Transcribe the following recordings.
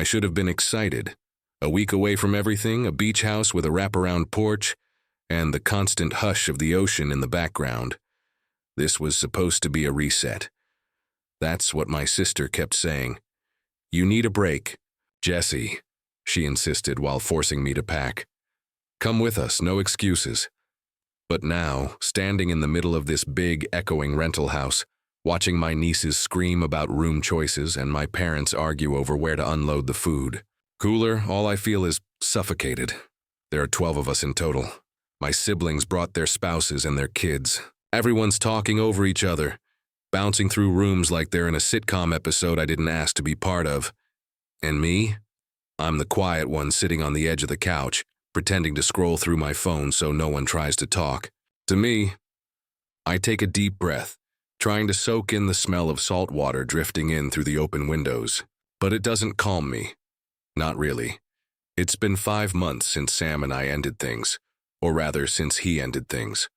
I should have been excited. A week away from everything, a beach house with a wraparound porch, and the constant hush of the ocean in the background. This was supposed to be a reset. That's what my sister kept saying. You need a break. Jesse, she insisted while forcing me to pack. Come with us, no excuses. But now, standing in the middle of this big, echoing rental house, watching my nieces scream about room choices and my parents argue over where to unload the food. Cooler, all I feel is suffocated. There are 12 of us in total. My siblings brought their spouses and their kids. Everyone's talking over each other, bouncing through rooms like they're in a sitcom episode I didn't ask to be part of. And me? I'm the quiet one sitting on the edge of the couch, pretending to scroll through my phone so no one tries to talk. To me, I take a deep breath, trying to soak in the smell of salt water drifting in through the open windows. But it doesn't calm me. Not really. It's been 5 months since Sam and I ended things, or rather, since he ended things.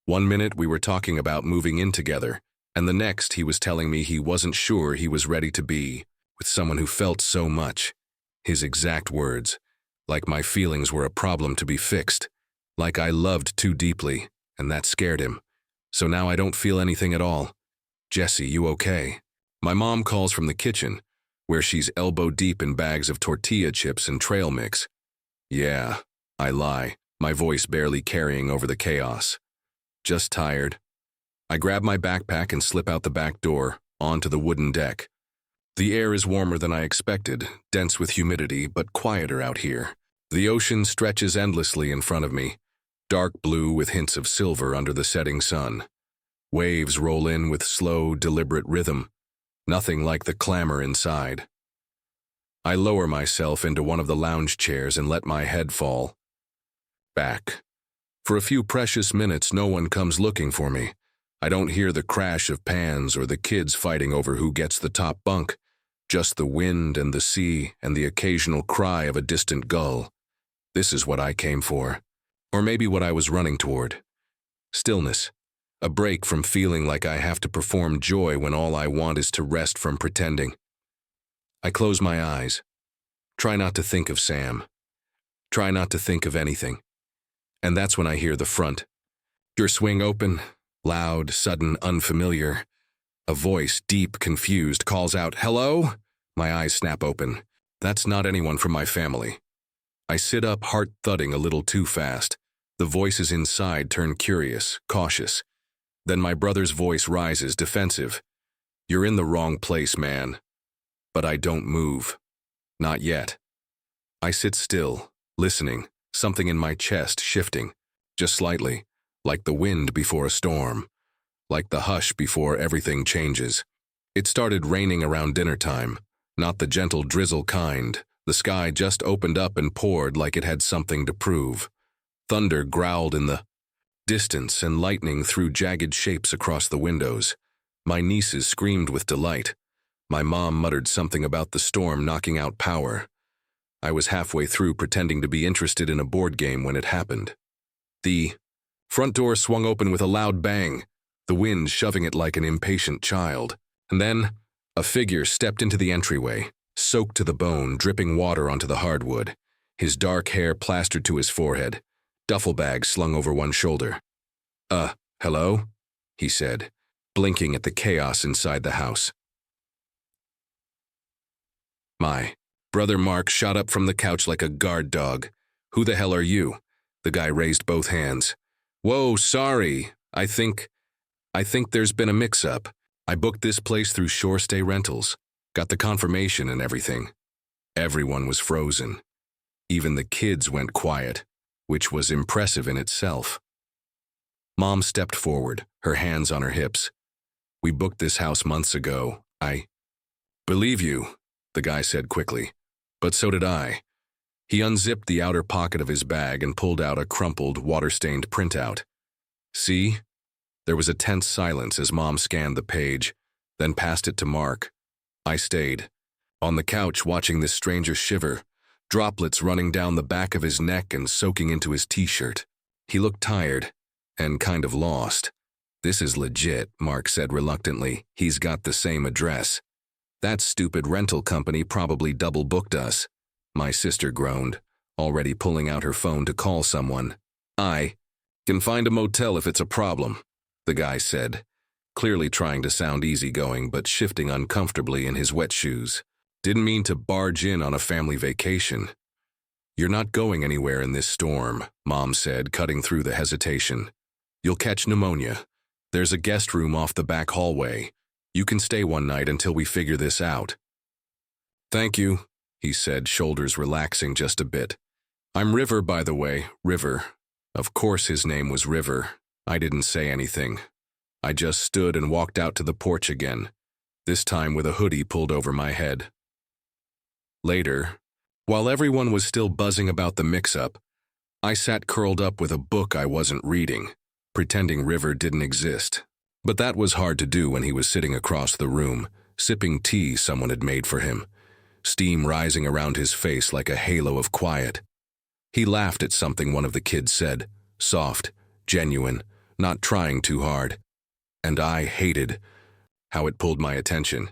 1 minute we were talking about moving in together, and the next he was telling me he wasn't sure he was ready to be with someone who felt so much. His exact words, like my feelings were a problem to be fixed, like I loved too deeply, and that scared him. So now I don't feel anything at all. Jesse, you okay? My mom calls from the kitchen, where she's elbow deep in bags of tortilla chips and trail mix. Yeah, I lie, my voice barely carrying over the chaos. Just tired. I grab my backpack and slip out the back door, onto the wooden deck. The air is warmer than I expected, dense with humidity, but quieter out here. The ocean stretches endlessly in front of me, dark blue with hints of silver under the setting sun. Waves roll in with slow, deliberate rhythm, nothing like the clamor inside. I lower myself into one of the lounge chairs and let my head fall back. For a few precious minutes, no one comes looking for me. I don't hear the crash of pans or the kids fighting over who gets the top bunk, just the wind and the sea and the occasional cry of a distant gull. This is what I came for. Or maybe what I was running toward. Stillness. A break from feeling like I have to perform joy when all I want is to rest from pretending. I close my eyes. Try not to think of Sam. Try not to think of anything. And that's when I hear the front door swing open, loud, sudden, unfamiliar. A voice, deep, confused, calls out, "Hello?" My eyes snap open. That's not anyone from my family. I sit up, heart thudding a little too fast. The voices inside turn curious, cautious. Then my brother's voice rises, defensive. "You're in the wrong place, man." But I don't move. Not yet. I sit still, listening, something in my chest shifting, just slightly, like the wind before a storm, like the hush before everything changes. It started raining around dinner time, not the gentle drizzle kind. The sky just opened up and poured like it had something to prove. Thunder growled in the distance and lightning threw jagged shapes across the windows. My nieces screamed with delight. My mom muttered something about the storm knocking out power. I was halfway through pretending to be interested in a board game when it happened. The front door swung open with a loud bang, the wind shoving it like an impatient child. And then, a figure stepped into the entryway, soaked to the bone, dripping water onto the hardwood, his dark hair plastered to his forehead, duffel bag slung over one shoulder. Hello?" he said, blinking at the chaos inside the house. My brother Mark shot up from the couch like a guard dog. "Who the hell are you?" The guy raised both hands. "Whoa, sorry. I think there's been a mix-up. I booked this place through Shore Stay Rentals. Got the confirmation and everything." Everyone was frozen. Even the kids went quiet, which was impressive in itself. Mom stepped forward, her hands on her hips. "We booked this house months ago. I believe you," the guy said quickly. "But so did I." He unzipped the outer pocket of his bag and pulled out a crumpled, water-stained printout. "See?" There was a tense silence as Mom scanned the page, then passed it to Mark. I stayed, on the couch watching this stranger shiver, droplets running down the back of his neck and soaking into his t-shirt. He looked tired, and kind of lost. "This is legit," Mark said reluctantly. "He's got the same address." That stupid rental company probably double-booked us. My sister groaned, already pulling out her phone to call someone. I can find a motel if it's a problem, the guy said, clearly trying to sound easygoing but shifting uncomfortably in his wet shoes. Didn't mean to barge in on a family vacation. You're not going anywhere in this storm, Mom said, cutting through the hesitation. You'll catch pneumonia. There's a guest room off the back hallway. You can stay one night until we figure this out. Thank you, he said, shoulders relaxing just a bit. I'm River, by the way, River. Of course his name was River. I didn't say anything. I just stood and walked out to the porch again, this time with a hoodie pulled over my head. Later, while everyone was still buzzing about the mix-up, I sat curled up with a book I wasn't reading, pretending River didn't exist. But that was hard to do when he was sitting across the room, sipping tea someone had made for him, steam rising around his face like a halo of quiet. He laughed at something one of the kids said, soft, genuine, not trying too hard. And I hated how it pulled my attention,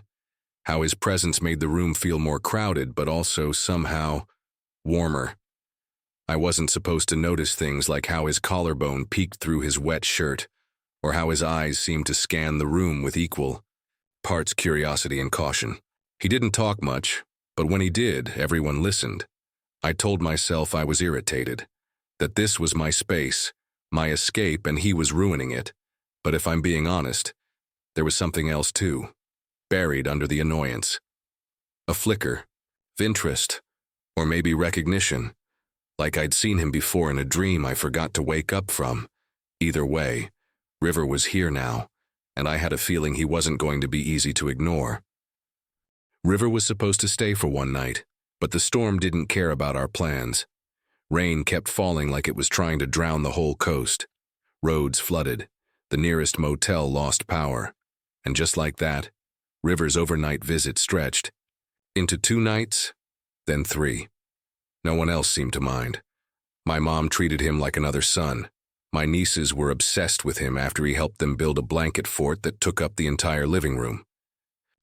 how his presence made the room feel more crowded but also somehow warmer. I wasn't supposed to notice things like how his collarbone peeked through his wet shirt, or how his eyes seemed to scan the room with equal parts curiosity and caution. He didn't talk much, but when he did, everyone listened. I told myself I was irritated, that this was my space, my escape, and he was ruining it. But if I'm being honest, there was something else too, buried under the annoyance. A flicker of interest, or maybe recognition, like I'd seen him before in a dream I forgot to wake up from. Either way, River was here now, and I had a feeling he wasn't going to be easy to ignore. River was supposed to stay for one night, but the storm didn't care about our plans. Rain kept falling like it was trying to drown the whole coast. Roads flooded. The nearest motel lost power. And just like that, River's overnight visit stretched into 2 nights, then 3. No one else seemed to mind. My mom treated him like another son. My nieces were obsessed with him after he helped them build a blanket fort that took up the entire living room.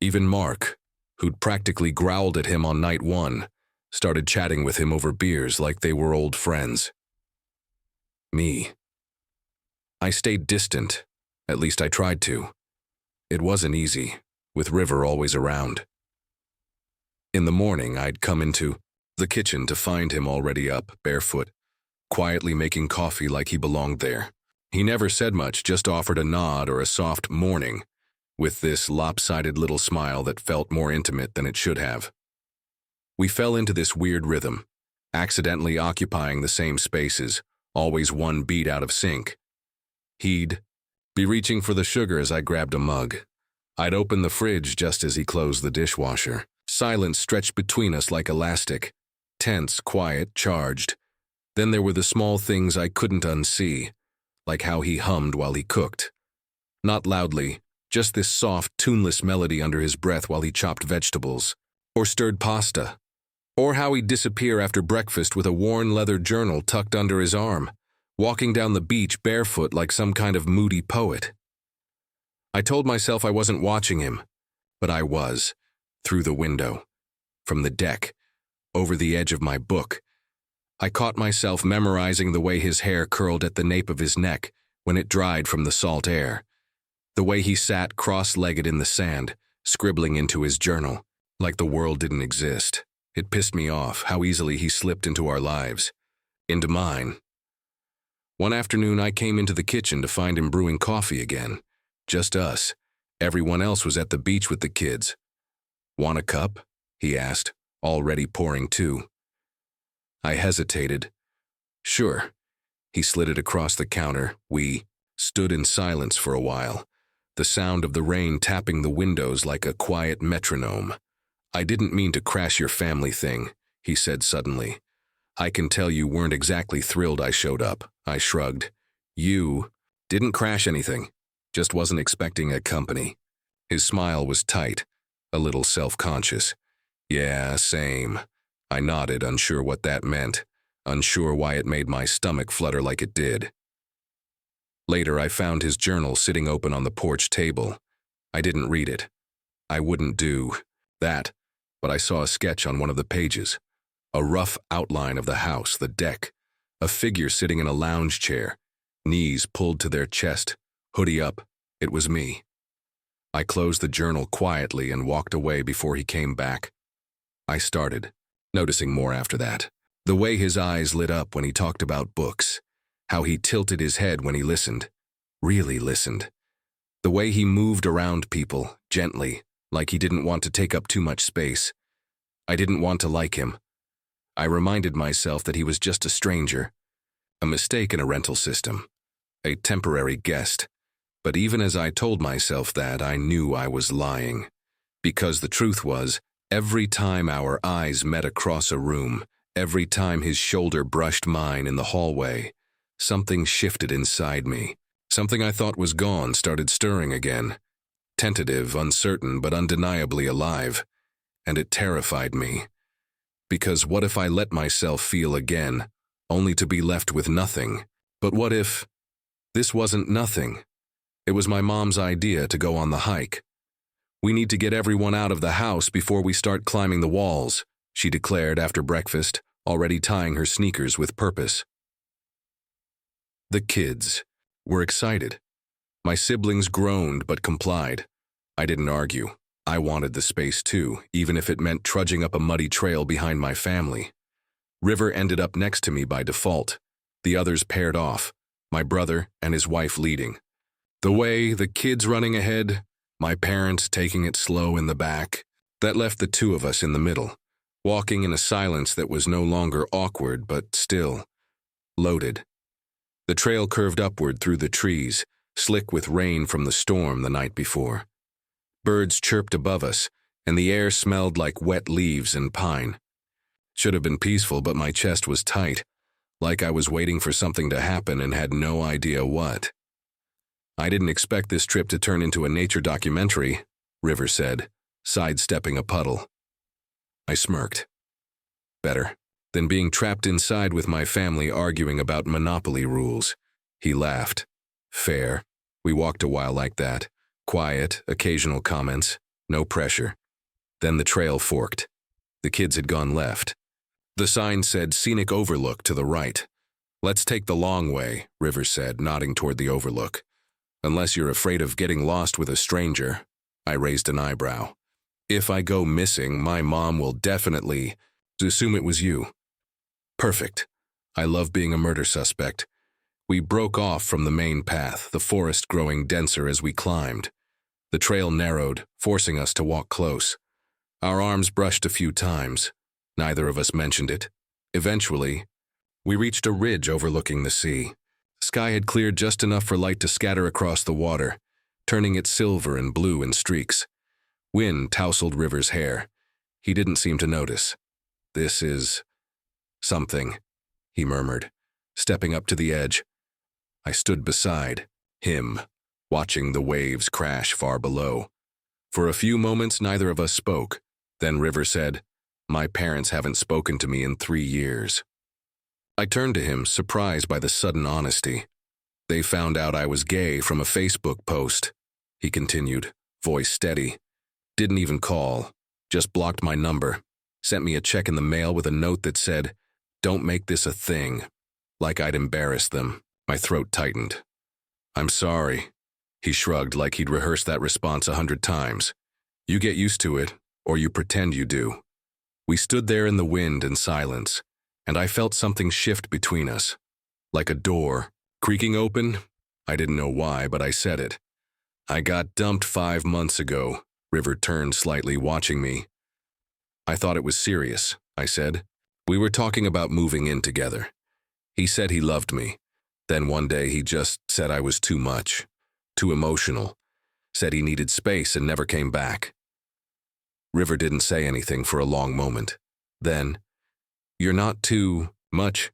Even Mark, who'd practically growled at him on night 1, started chatting with him over beers like they were old friends. Me. I stayed distant. At least I tried to. It wasn't easy, with River always around. In the morning, I'd come into the kitchen to find him already up, barefoot, quietly making coffee like he belonged there. He never said much, just offered a nod or a soft morning, with this lopsided little smile that felt more intimate than it should have. We fell into this weird rhythm, accidentally occupying the same spaces, always one beat out of sync. He'd be reaching for the sugar as I grabbed a mug. I'd open the fridge just as he closed the dishwasher. Silence stretched between us like elastic, tense, quiet, charged. Then there were the small things I couldn't unsee, like how he hummed while he cooked. Not loudly, just this soft, tuneless melody under his breath while he chopped vegetables, or stirred pasta, or how he'd disappear after breakfast with a worn leather journal tucked under his arm, walking down the beach barefoot like some kind of moody poet. I told myself I wasn't watching him, but I was, through the window, from the deck, over the edge of my book. I caught myself memorizing the way his hair curled at the nape of his neck when it dried from the salt air, the way he sat cross-legged in the sand, scribbling into his journal, like the world didn't exist. It pissed me off how easily he slipped into our lives, into mine. One afternoon I came into the kitchen to find him brewing coffee again. Just us. Everyone else was at the beach with the kids. "Want a cup?" he asked, already pouring 2. I hesitated. "Sure." He slid it across the counter. We stood in silence for a while, the sound of the rain tapping the windows like a quiet metronome. "I didn't mean to crash your family thing," he said suddenly. "I can tell you weren't exactly thrilled I showed up." I shrugged. "You didn't crash anything, just wasn't expecting a company." His smile was tight, a little self-conscious. "Yeah, same." I nodded, unsure what that meant, unsure why it made my stomach flutter like it did. Later, I found his journal sitting open on the porch table. I didn't read it. I wouldn't do. That, but I saw a sketch on one of the pages. A rough outline of the house, the deck, a figure sitting in a lounge chair, knees pulled to their chest, hoodie up. It was me. I closed the journal quietly and walked away before he came back. I started noticing more after that. The way his eyes lit up when he talked about books, how he tilted his head when he listened, really listened. The way he moved around people, gently, like he didn't want to take up too much space. I didn't want to like him. I reminded myself that he was just a stranger, a mistake in a rental system, a temporary guest. But even as I told myself that, I knew I was lying. Because the truth was, every time our eyes met across a room, every time his shoulder brushed mine in the hallway, something shifted inside me. Something I thought was gone started stirring again. Tentative, uncertain, but undeniably alive. And it terrified me. Because what if I let myself feel again, only to be left with nothing? But what if this wasn't nothing? It was my mom's idea to go on the hike. "We need to get everyone out of the house before we start climbing the walls," she declared after breakfast, already tying her sneakers with purpose. The kids were excited. My siblings groaned but complied. I didn't argue. I wanted the space too, even if it meant trudging up a muddy trail behind my family. River ended up next to me by default. The others paired off, my brother and his wife leading. The way, the kids running ahead, my parents taking it slow in the back, that left the two of us in the middle, walking in a silence that was no longer awkward but still loaded. The trail curved upward through the trees, slick with rain from the storm the night before. Birds chirped above us, and the air smelled like wet leaves and pine. Should have been peaceful, but my chest was tight, like I was waiting for something to happen and had no idea what. "I didn't expect this trip to turn into a nature documentary," River said, sidestepping a puddle. I smirked. Better than being trapped inside with my family arguing about Monopoly rules. He laughed. Fair. We walked a while like that. Quiet, occasional comments, no pressure. Then the trail forked. The kids had gone left. The sign said Scenic Overlook to the right. "Let's take the long way," River said, nodding toward the overlook. "Unless you're afraid of getting lost with a stranger." I raised an eyebrow. "If I go missing, my mom will definitely assume it was you." Perfect. I love being a murder suspect. We broke off from the main path, the forest growing denser as we climbed. The trail narrowed, forcing us to walk close. Our arms brushed a few times. Neither of us mentioned it. Eventually, we reached a ridge overlooking the sea. The sky had cleared just enough for light to scatter across the water, turning it silver and blue in streaks. Wind tousled River's hair. He didn't seem to notice. "This is something," he murmured, stepping up to the edge. I stood beside him, watching the waves crash far below. For a few moments, neither of us spoke. Then River said, "My parents haven't spoken to me in 3 years." I turned to him, surprised by the sudden honesty. "They found out I was gay from a Facebook post," he continued, voice steady. "Didn't even call, just blocked my number, sent me a check in the mail with a note that said, 'Don't make this a thing,' like I'd embarrassed them." My throat tightened. "I'm sorry." He shrugged like he'd rehearsed that response 100 times. "You get used to it, or you pretend you do." We stood there in the wind and silence, and I felt something shift between us. Like a door, creaking open. I didn't know why, but I said it. "I got dumped 5 months ago." River turned slightly, watching me. "I thought it was serious," I said. "We were talking about moving in together. He said he loved me. Then one day he just said I was too much, too emotional, said he needed space and never came back." River didn't say anything for a long moment. Then, "You're not too much."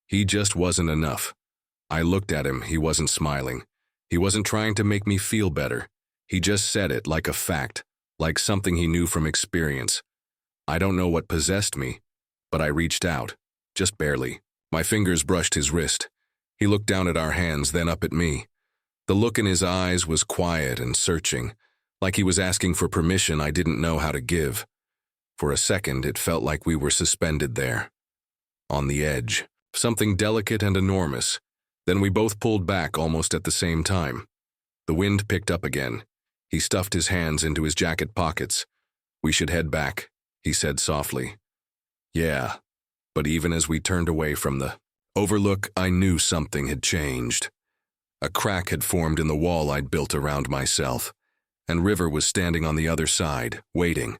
He just wasn't enough. I looked at him. He wasn't smiling. He wasn't trying to make me feel better. He just said it like a fact, like something he knew from experience. I don't know what possessed me, but I reached out, just barely. My fingers brushed his wrist. He looked down at our hands, then up at me. The look in his eyes was quiet and searching, like he was asking for permission I didn't know how to give. For a second, it felt like we were suspended there, on the edge, something delicate and enormous. Then we both pulled back almost at the same time. The wind picked up again. He stuffed his hands into his jacket pockets. "We should head back," he said softly. "Yeah," but even as we turned away from the overlook, I knew something had changed. A crack had formed in the wall I'd built around myself, and River was standing on the other side, waiting.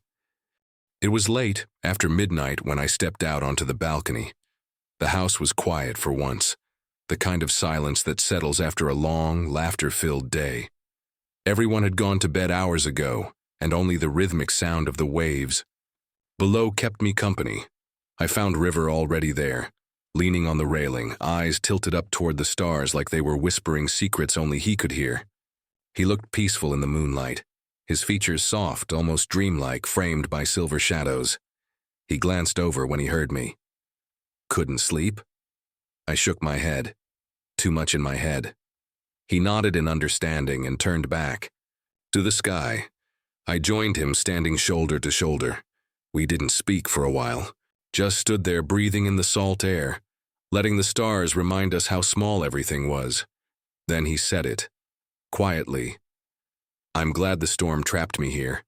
It was late, after midnight, when I stepped out onto the balcony. The house was quiet for once, the kind of silence that settles after a long, laughter-filled day. Everyone had gone to bed hours ago, and only the rhythmic sound of the waves below kept me company. I found River already there, leaning on the railing, eyes tilted up toward the stars like they were whispering secrets only he could hear. He looked peaceful in the moonlight, his features soft, almost dreamlike, framed by silver shadows. He glanced over when he heard me. "Couldn't sleep?" I shook my head. "Too much in my head." He nodded in understanding and turned back to the sky. I joined him, standing shoulder to shoulder. We didn't speak for a while, just stood there breathing in the salt air, letting the stars remind us how small everything was. Then he said it, quietly. "I'm glad the storm trapped me here."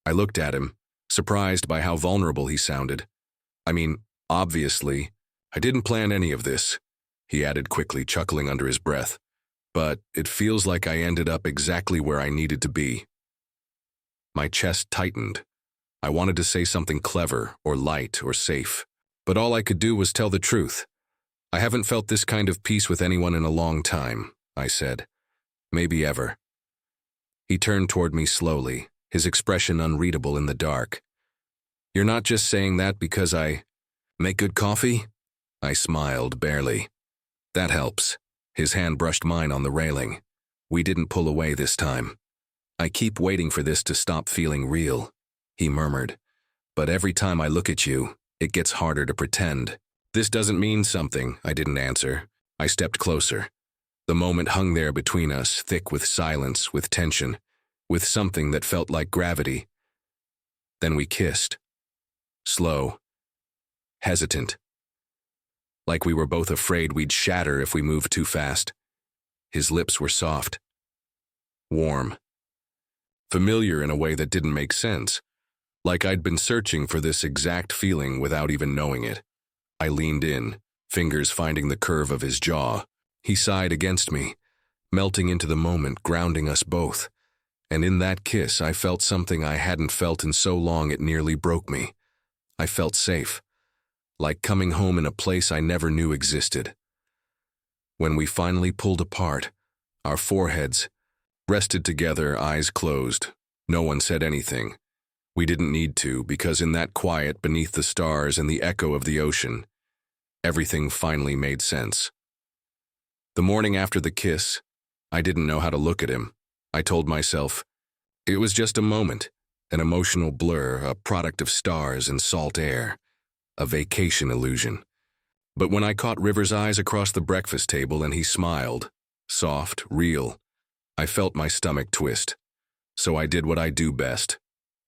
I looked at him, surprised by how vulnerable he sounded. "I mean, obviously, I didn't plan any of this," he added quickly, chuckling under his breath. "But it feels like I ended up exactly where I needed to be." My chest tightened. I wanted to say something clever or light or safe, but all I could do was tell the truth. "I haven't felt this kind of peace with anyone in a long time," I said. "Maybe ever." He turned toward me slowly, his expression unreadable in the dark. "You're not just saying that because I make good coffee?" I smiled, barely. "That helps." His hand brushed mine on the railing. "We didn't pull away this time." "I keep waiting for this to stop feeling real," he murmured. "But every time I look at you, it gets harder to pretend." "This doesn't mean something," I didn't answer. I stepped closer. The moment hung there between us, thick with silence, with tension, with something that felt like gravity. Then we kissed. Slow. Hesitant. Like we were both afraid we'd shatter if we moved too fast. His lips were soft. Warm. Familiar in a way that didn't make sense. Like I'd been searching for this exact feeling without even knowing it. I leaned in, fingers finding the curve of his jaw. He sighed against me, melting into the moment, grounding us both. And in that kiss, I felt something I hadn't felt in so long it nearly broke me. I felt safe, like coming home in a place I never knew existed. When we finally pulled apart, our foreheads rested together, eyes closed. No one said anything. We didn't need to, because in that quiet beneath the stars and the echo of the ocean, everything finally made sense. The morning after the kiss, I didn't know how to look at him. I told myself, it was just a moment, an emotional blur, a product of stars and salt air, a vacation illusion. But when I caught River's eyes across the breakfast table and he smiled, soft, real, I felt my stomach twist. So I did what I do best.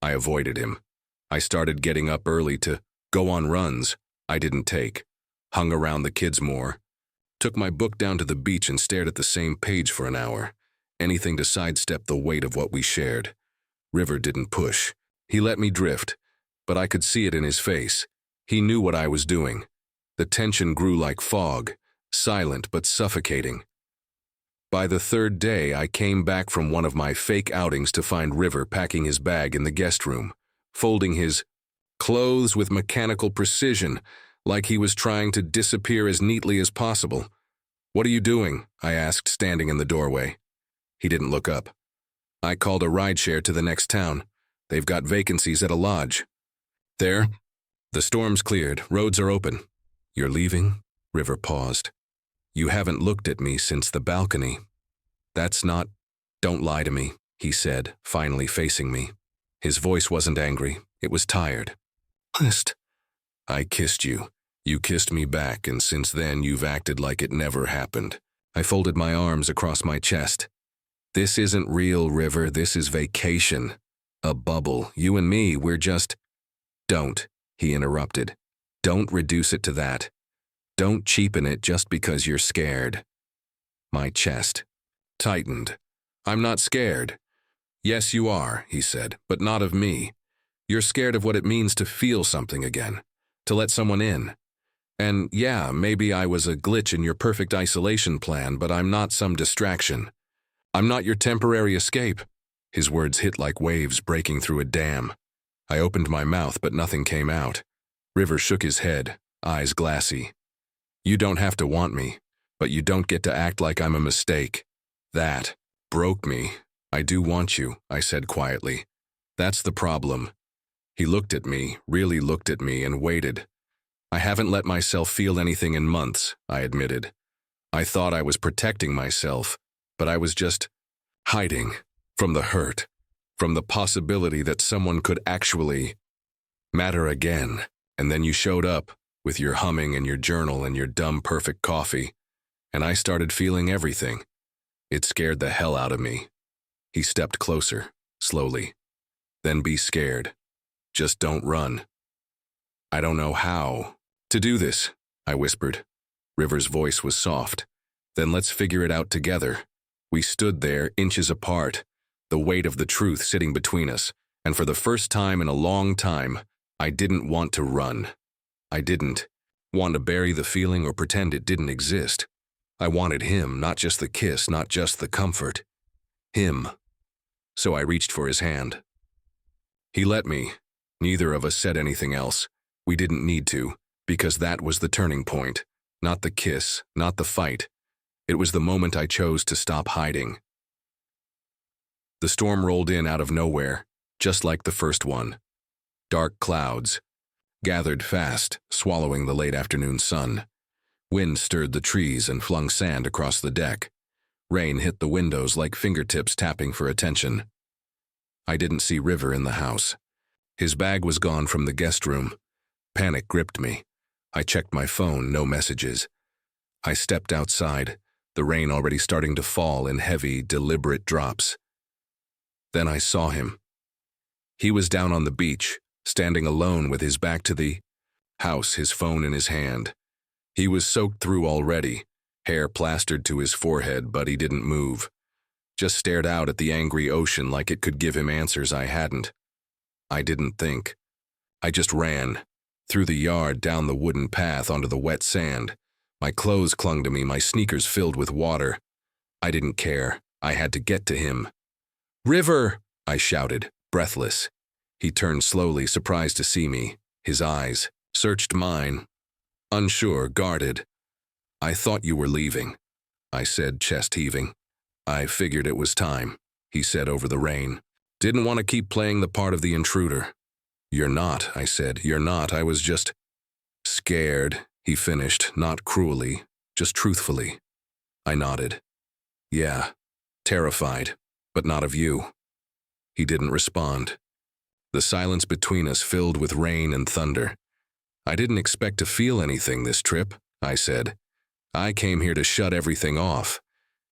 I avoided him. I started getting up early to go on runs I didn't take, hung around the kids more, took my book down to the beach and stared at the same page for an hour, anything to sidestep the weight of what we shared. River didn't push. He let me drift, but I could see it in his face. He knew what I was doing. The tension grew like fog, silent but suffocating. By the third day, I came back from one of my fake outings to find River packing his bag in the guest room, folding his clothes with mechanical precision, like he was trying to disappear as neatly as possible. "What are you doing?" I asked, standing in the doorway. He didn't look up. "I called a rideshare to the next town. They've got vacancies at a lodge." "There?" "The storm's cleared. Roads are open." "You're leaving?" River paused. "You haven't looked at me since the balcony." "That's not—" "Don't lie to me," he said, finally facing me. His voice wasn't angry. It was tired. "Honest." "I kissed you. You kissed me back, and since then you've acted like it never happened." I folded my arms across my chest. This isn't real, River. This is vacation. A bubble. You and me, we're just... Don't, he interrupted. Don't reduce it to that. Don't cheapen it just because you're scared. My chest tightened. I'm not scared. Yes, you are, he said, but not of me. You're scared of what it means to feel something again, to let someone in. And yeah, maybe I was a glitch in your perfect isolation plan, but I'm not some distraction. I'm not your temporary escape. His words hit like waves breaking through a dam. I opened my mouth, but nothing came out. River shook his head, eyes glassy. You don't have to want me, but you don't get to act like I'm a mistake. That broke me. I do want you, I said quietly. That's the problem. He looked at me, really looked at me, and waited. I haven't let myself feel anything in months, I admitted. I thought I was protecting myself, but I was just hiding from the hurt, from the possibility that someone could actually matter again. And then you showed up with your humming and your journal and your dumb perfect coffee, and I started feeling everything. It scared the hell out of me. He stepped closer, slowly. Then be scared. Just don't run. I don't know how to do this, I whispered. River's voice was soft. Then let's figure it out together. We stood there, inches apart, the weight of the truth sitting between us, and for the first time in a long time, I didn't want to run. I didn't want to bury the feeling or pretend it didn't exist. I wanted him, not just the kiss, not just the comfort. Him. So I reached for his hand. He let me. Neither of us said anything else. We didn't need to, because that was the turning point. Not the kiss, not the fight. It was the moment I chose to stop hiding. The storm rolled in out of nowhere, just like the first one. Dark clouds gathered fast, swallowing the late afternoon sun. Wind stirred the trees and flung sand across the deck. Rain hit the windows like fingertips tapping for attention. I didn't see River in the house. His bag was gone from the guest room. Panic gripped me. I checked my phone, no messages. I stepped outside, the rain already starting to fall in heavy, deliberate drops. Then I saw him. He was down on the beach, standing alone with his back to the house, his phone in his hand. He was soaked through already, hair plastered to his forehead, but he didn't move. Just stared out at the angry ocean like it could give him answers I hadn't. I didn't think. I just ran. Through the yard, down the wooden path, onto the wet sand. My clothes clung to me, my sneakers filled with water. I didn't care. I had to get to him. "River!" I shouted, breathless. He turned slowly, surprised to see me. His eyes searched mine. Unsure, guarded. "I thought you were leaving," I said, chest heaving. "I figured it was time," he said over the rain. "Didn't want to keep playing the part of the intruder." "You're not," I said. "You're not. I was just scared," he finished, not cruelly, just truthfully. I nodded. "Yeah, terrified, but not of you." He didn't respond. The silence between us filled with rain and thunder. "I didn't expect to feel anything this trip," I said. "I came here to shut everything off.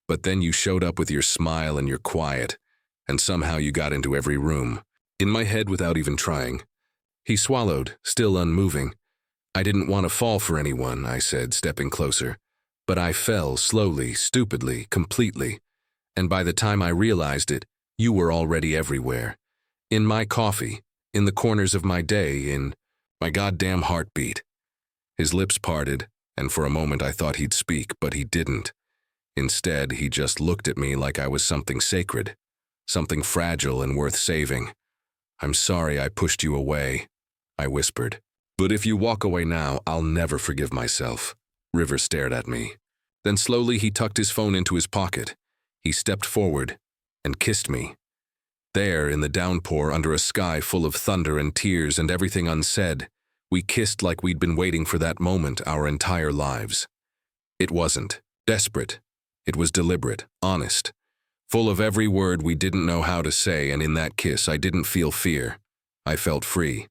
But then you showed up with your smile and your quiet, and somehow you got into every room. In my head without even trying." He swallowed, still unmoving. "I didn't want to fall for anyone," I said, stepping closer. "But I fell, slowly, stupidly, completely. And by the time I realized it, you were already everywhere. In my coffee, in the corners of my day, in my goddamn heartbeat." His lips parted, and for a moment I thought he'd speak, but he didn't. Instead, he just looked at me like I was something sacred, something fragile and worth saving. "I'm sorry I pushed you away," I whispered. "But if you walk away now, I'll never forgive myself." River stared at me. Then slowly he tucked his phone into his pocket. He stepped forward and kissed me. There, in the downpour, under a sky full of thunder and tears and everything unsaid, we kissed like we'd been waiting for that moment our entire lives. It wasn't desperate. It was deliberate, honest, full of every word we didn't know how to say, and in that kiss I didn't feel fear. I felt free.